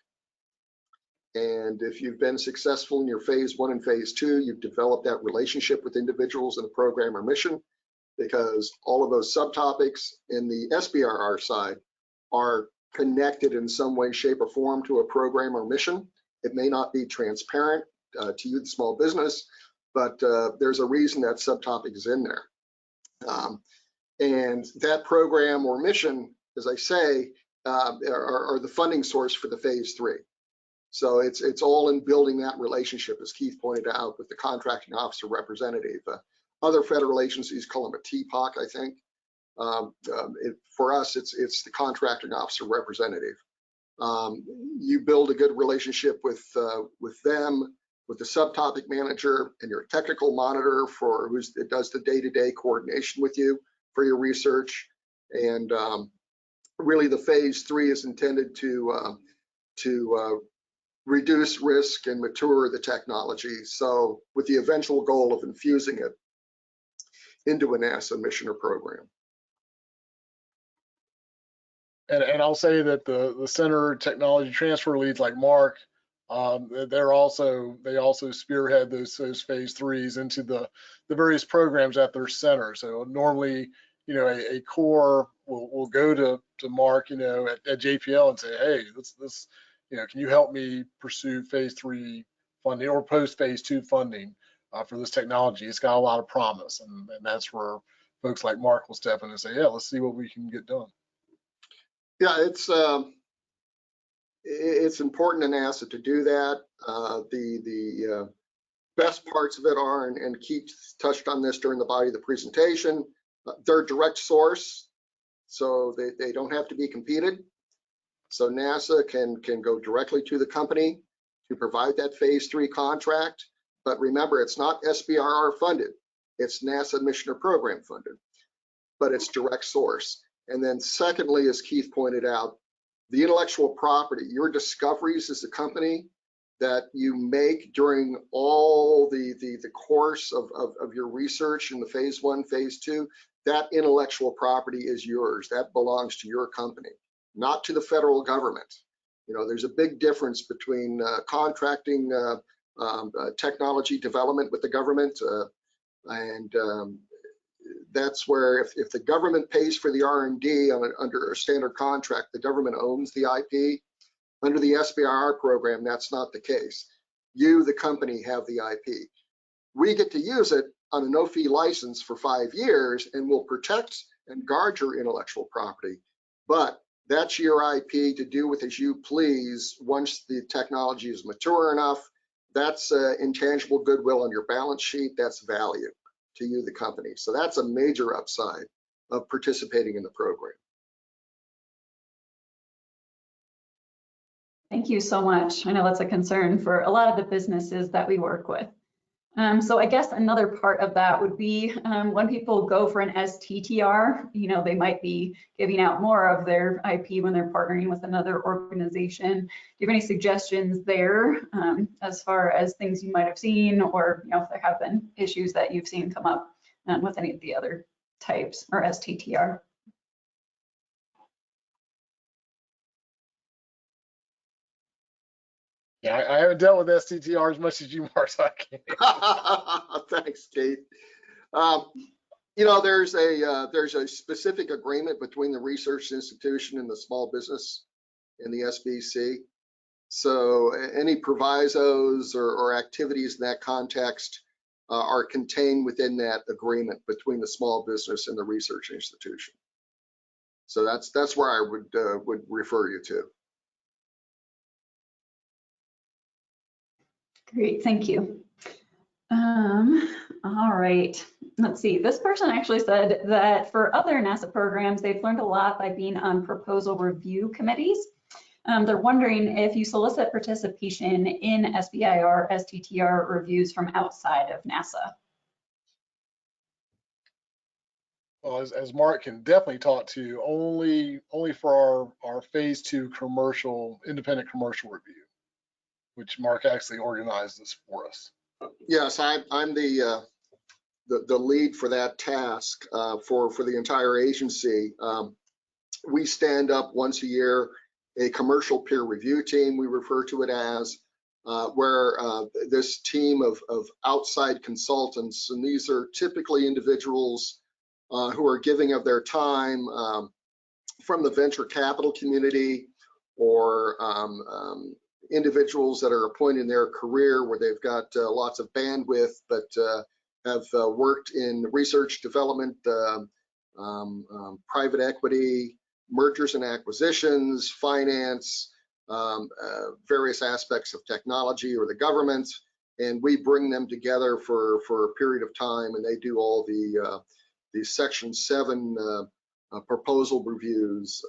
And if you've been successful in your phase 1 and phase 2, you've developed that relationship with individuals in a program or mission, because all of those subtopics in the SBIR side are connected in some way, shape, or form to a program or mission. It may not be transparent to you, the small business, but there's a reason that subtopic is in there. And that program or mission, as I say, are the funding source for the phase 3. So it's all in building that relationship, as Keith pointed out, with the contracting officer representative. Other federal agencies call them a TPOC, I think. For us, it's the contracting officer representative. You build a good relationship with them, with the subtopic manager, and your technical monitor who does the day-to-day coordination with you for your research. And really, the phase 3 is intended to reduce risk and mature the technology. So with the eventual goal of infusing it into a NASA mission or program. And I'll say that the center technology transfer leads like Mark, they also spearhead those phase 3s into the various programs at their center. So normally, a core will go to Mark, at JPL and say, hey, this can you help me pursue phase 3 funding or post phase 2 funding for this technology? It's got a lot of promise, and that's where folks like Mark will step in and say, yeah, let's see what we can get done. Yeah, it's important in NASA to do that. The best parts of it are, and Keith touched on this during the body of the presentation, they're direct source, so they don't have to be competed. So NASA can go directly to the company to provide that phase 3 contract. But remember, it's not SBIR funded. It's NASA mission or program funded, but it's direct source. And then secondly, as Keith pointed out, the intellectual property, your discoveries as a company that you make during all the course of your research in the phase 1, phase 2, that intellectual property is yours. That belongs to your company, not to the federal government. You know, there's a big difference between contracting technology development with the government, and that's where if the government pays for the R&D under a standard contract, the government owns the IP. Under the SBIR program, that's not the case. You, the company, have the IP. We get to use it on a no-fee license for 5 years, and we'll protect and guard your intellectual property. But that's your IP to do with as you please once the technology is mature enough. That's intangible goodwill on your balance sheet. That's value to you, the company. So that's a major upside of participating in the program. Thank you so much. I know that's a concern for a lot of the businesses that we work with. So I guess another part of that would be when people go for an STTR, you know, they might be giving out more of their IP when they're partnering with another organization. Do you have any suggestions there as far as things you might have seen, or, you know, if there have been issues that you've seen come up with any of the other types or STTR? Yeah, I haven't dealt with STTR as much as you, Mark. So I can't. Thanks, Kate. You know, there's a specific agreement between the research institution and the small business in the SBC. So any provisos or activities in that context are contained within that agreement between the small business and the research institution. So that's where I would refer you to. Great, thank you. All right, let's see. This person actually said that for other NASA programs, they've learned a lot by being on proposal review committees. They're wondering if you solicit participation in SBIR STTR reviews from outside of NASA. Well, as Mark can definitely talk to, only for our phase 2 independent commercial review, which Mark actually organized this for us. Yes, I'm the lead for that task for the entire agency. We stand up once a year a commercial peer review team, we refer to it as, where this team of outside consultants, and these are typically individuals who are giving of their time from the venture capital community, or individuals that are appointed in their career where they've got lots of bandwidth, but have worked in research development, private equity, mergers and acquisitions, finance, various aspects of technology or the government, and we bring them together for a period of time, and they do all the Section 7 proposal reviews,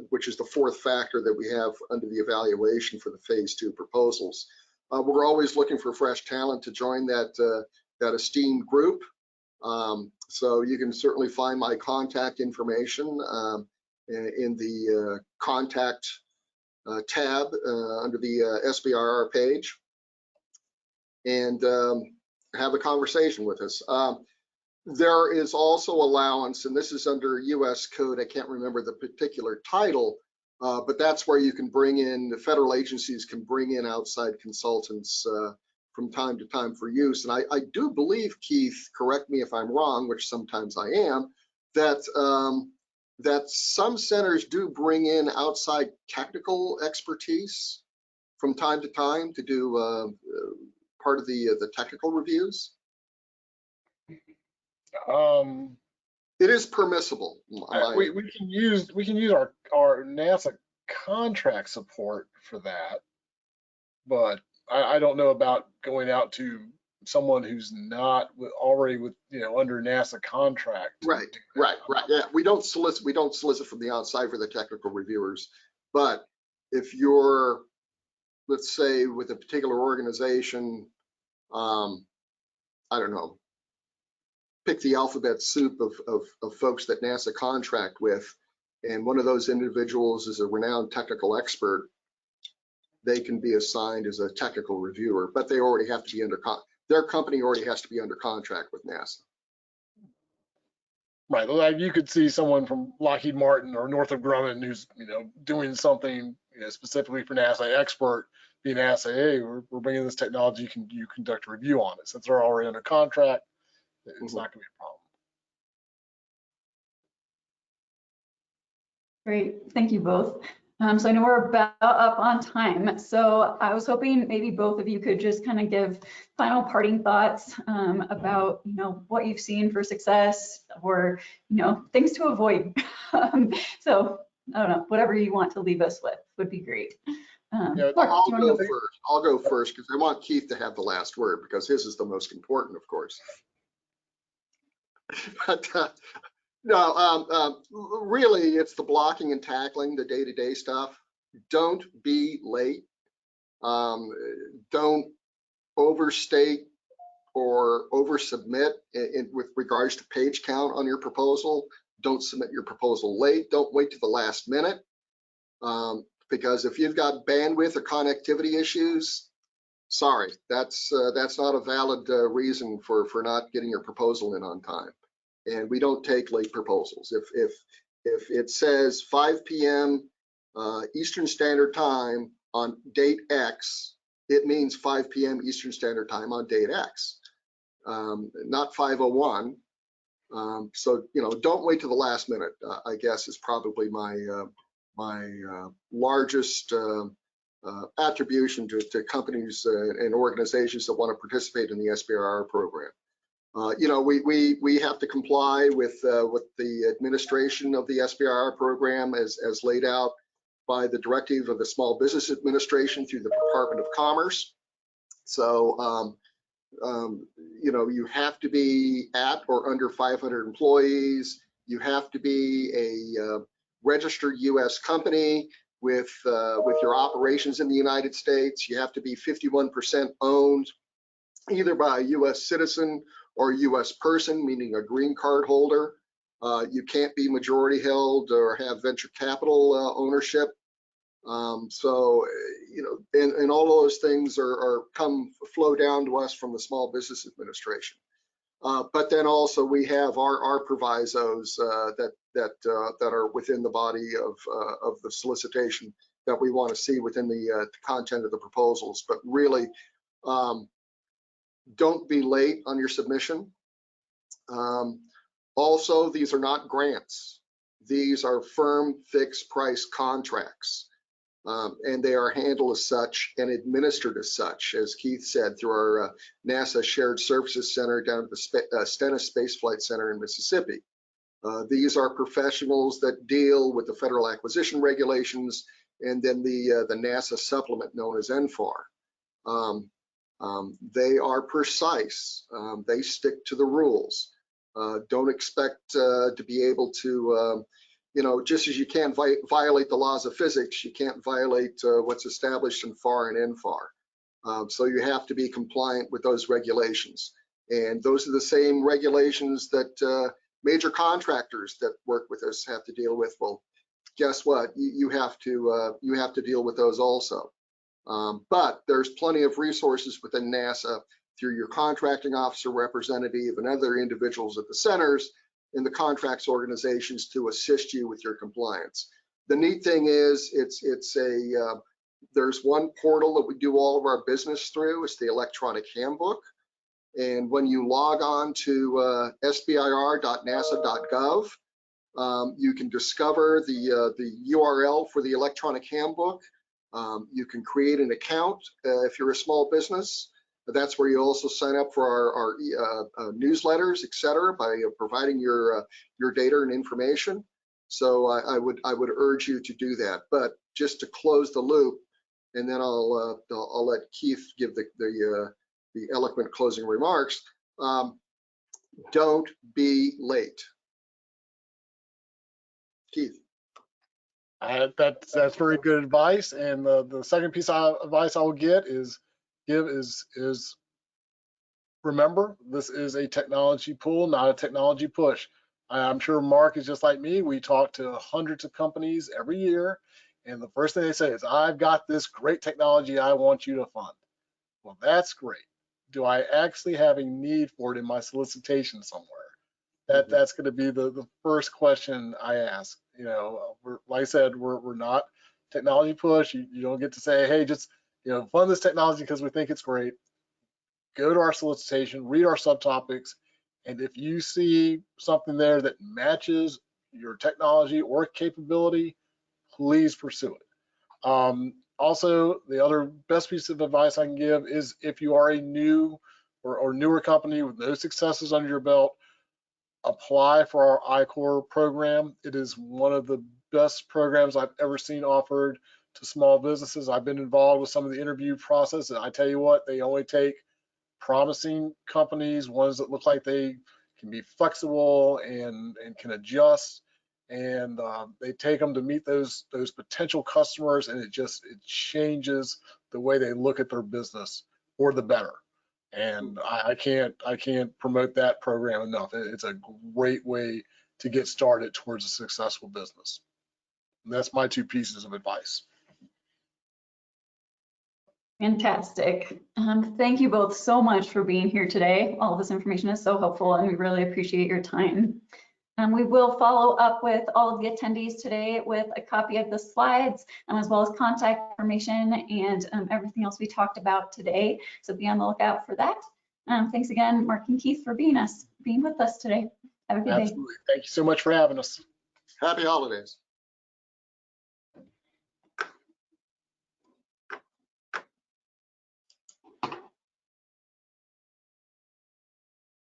which is the fourth factor that we have under the evaluation for the phase 2 proposals. We're always looking for fresh talent to join that esteemed group. So you can certainly find my contact information in the contact tab under the SBIR page, and have a conversation with us. There is also allowance, and this is under US code, I can't remember the particular title, but that's where you can bring in, the federal agencies can bring in outside consultants from time to time for use. And I do believe, Keith, correct me if I'm wrong, which sometimes I am, that that some centers do bring in outside technical expertise from time to time to do part of the technical reviews. It is permissible. We can use our NASA contract support for that, but I don't know about going out to someone who's not already with, you know, under NASA contract. Right. Yeah, we don't solicit from the outside for the technical reviewers, but if you're, let's say, with a particular organization, I don't know, pick the alphabet soup of folks that NASA contract with, and one of those individuals is a renowned technical expert, they can be assigned as a technical reviewer, but they already have to be their company already has to be under contract with NASA. Right, like you could see someone from Lockheed Martin or Northrop Grumman who's, doing something, specifically for NASA, expert, being asked, say, hey, we're bringing this technology, can you conduct a review on it? Since they're already under contract, it's not going to be a problem. Great, thank you both. So I know we're about up on time, so I was hoping maybe both of you could just kind of give final parting thoughts about what you've seen for success, or things to avoid. So I don't know, whatever you want to leave us with would be great. Mark, I'll go first because I want Keith to have the last word because his is the most important, of course. But no, really, it's the blocking and tackling, the day-to-day stuff. Don't be late. Don't overstate or oversubmit with regards to page count on your proposal. Don't submit your proposal late. Don't wait to the last minute. Because if you've got bandwidth or connectivity issues, sorry, that's not a valid reason for not getting your proposal in on time. And we don't take late proposals. If it says 5 p.m. Eastern Standard Time on date X, it means 5 p.m. Eastern Standard Time on date X, not 5:01. So don't wait to the last minute. I guess is probably my largest attribution to companies and organizations that want to participate in the SBIR program. We have to comply with the administration of the SBIR program as laid out by the directive of the Small Business Administration through the Department of Commerce. So, you have to be at or under 500 employees. You have to be a registered U.S. company with your operations in the United States. You have to be 51% owned either by a U.S. citizen or a U.S. person, meaning a green card holder. You can't be majority held or have venture capital ownership. So, and all of those things flow down to us from the Small Business Administration. But then also we have our provisos that are within the body of the solicitation that we want to see within the content of the proposals. But really, don't be late on your submission. Also, these are not grants. These are firm fixed price contracts. And they are handled as such and administered as such, as Keith said, through our NASA Shared Services Center down at the Stennis Space Flight Center in Mississippi. These are professionals that deal with the federal acquisition regulations and then the NASA supplement known as NFAR. They are precise. They stick to the rules. Don't expect to be able to just as you can't violate the laws of physics, you can't violate what's established in FAR and NFAR. So you have to be compliant with those regulations. And those are the same regulations that major contractors that work with us have to deal with. Well, guess what? You have to deal with those also. But there's plenty of resources within NASA through your contracting officer representative and other individuals at the centers in the contracts organizations to assist you with your compliance. The neat thing is there's one portal that we do all of our business through. It's the electronic handbook. And when you log on to sbir.nasa.gov, you can discover the URL for the electronic handbook. You can create an account if you're a small business. That's where you also sign up for our newsletters, et cetera, by providing your data and information. So I would urge you to do that. But just to close the loop, and then I'll let Keith give the eloquent closing remarks. Don't be late. Keith. That's very good advice. And the second piece of advice I will give is remember, this is a technology pull, not a technology push. I'm sure Mark is just like me. We talk to hundreds of companies every year, and the first thing they say is, I've got this great technology I want you to fund. Well, that's great. Do I actually have a need for it in my solicitation somewhere? That's going to be the first question I ask. You know, like I said, we're not technology push. You don't get to say, hey, just, you know, fund this technology because we think it's great. Go to our solicitation, read our subtopics, and if you see something there that matches your technology or capability, please pursue it. Also, the other best piece of advice I can give is if you are a new or newer company with no successes under your belt, apply for our I-Core program. It is one of the best programs I've ever seen offered to small businesses. I've been involved with some of the interview process, and I tell you what, they only take promising companies, ones that look like they can be flexible and can adjust, and they take them to meet those potential customers, and it changes the way they look at their business for the better. And I can't promote that program enough. It's a great way to get started towards a successful business. And that's my 2 pieces of advice. Fantastic. Thank you both so much for being here today. All this information is so helpful and we really appreciate your time. We will follow up with all of the attendees today with a copy of the slides, as well as contact information and everything else we talked about today. So be on the lookout for that. Thanks again, Mark and Keith, for being with us today. Have a good day. Absolutely. Thank you so much for having us. Happy holidays.